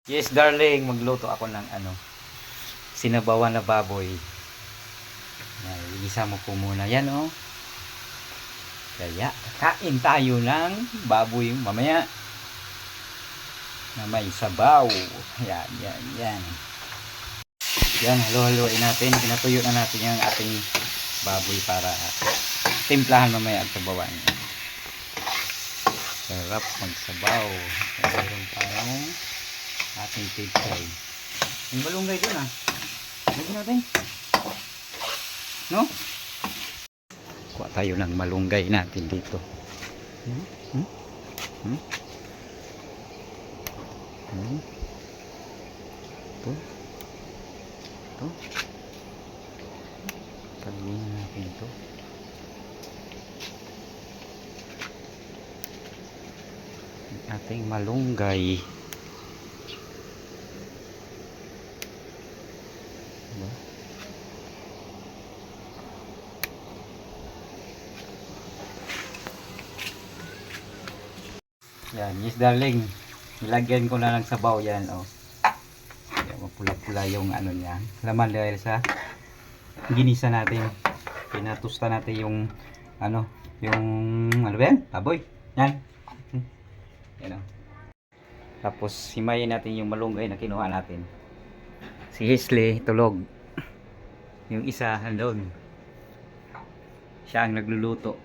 Yes, darling, magluto ako ng sinabawan na baboy. Igisa mo po muna yan, oh. Kaya, kain tayo ng baboy mamaya na may sabaw. Yan, yan, yan. Yan, halo-haloin natin. Pinatuyo na natin yung ating baboy para timplahan mamaya at sabawan. Sarap magsabaw. Mayroon tayong ating tipsay. May malunggay dun, ah. Lagyan natin. No? Kuha tayo ng malunggay natin dito. Ito. Ito. Taluin natin ito. Ating malunggay. Diba? Yan, yes darling. Nilagyan ko na ng sabaw yan, oh. Yan, mapula-pula yung niya. Laman dahil sa ginisa natin. Pinatusta natin yung yung ba yan? Baboy. Yan. Yan, oh. Tapos himayin natin yung malunggay na kinuha natin. Si Hesley tulog. Yung isa andun. Siya ang nagluluto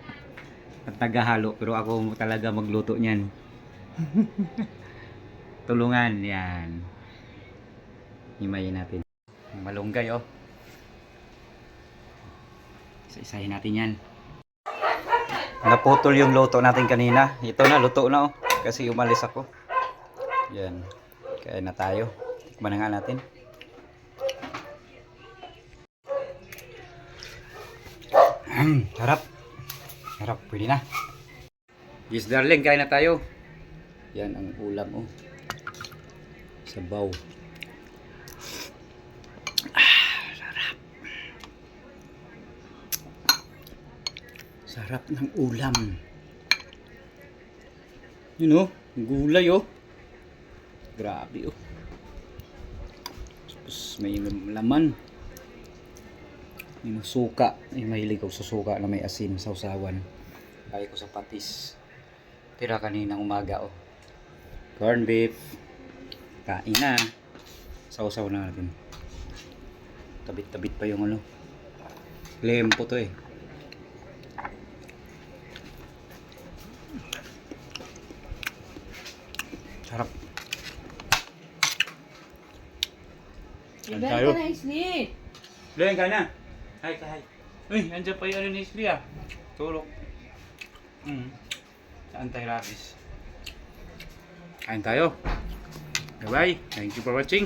at naghahalo, pero ako talaga magluto niyan. Tulungan yan. Himayin natin yung malunggay, oh. Isa-isahin natin yan. Naputol yung luto natin kanina. Ito na, luto na, oh. Kasi umalis ako. Yan. Kaya na tayo. Tikman na nga natin. Harap. Harap, pwede na. Yes darling, kain na tayo. Yan ang ulam, oh. Sabaw. Sarap. Sarap ng ulam. Yun, oh. Gulay, oh. Grabe, oh. Tapos may laman. May suka. Ay, mahilig ako sa suka na may asin sa usawan. Kaya ko sa patis. Tira kaninang umaga, oh. Corn beef. Kain na. Sausaw na natin. Tabit-tabit pa yung lempo to, eh. Sarap. Ibenta na, Isli. Doon ka na. Hi, hi. Uy, andyan pa yung ni Isli, ah. Tulog. Sa anti-rabies. Kain tayo. Bye-bye. Thank you for watching.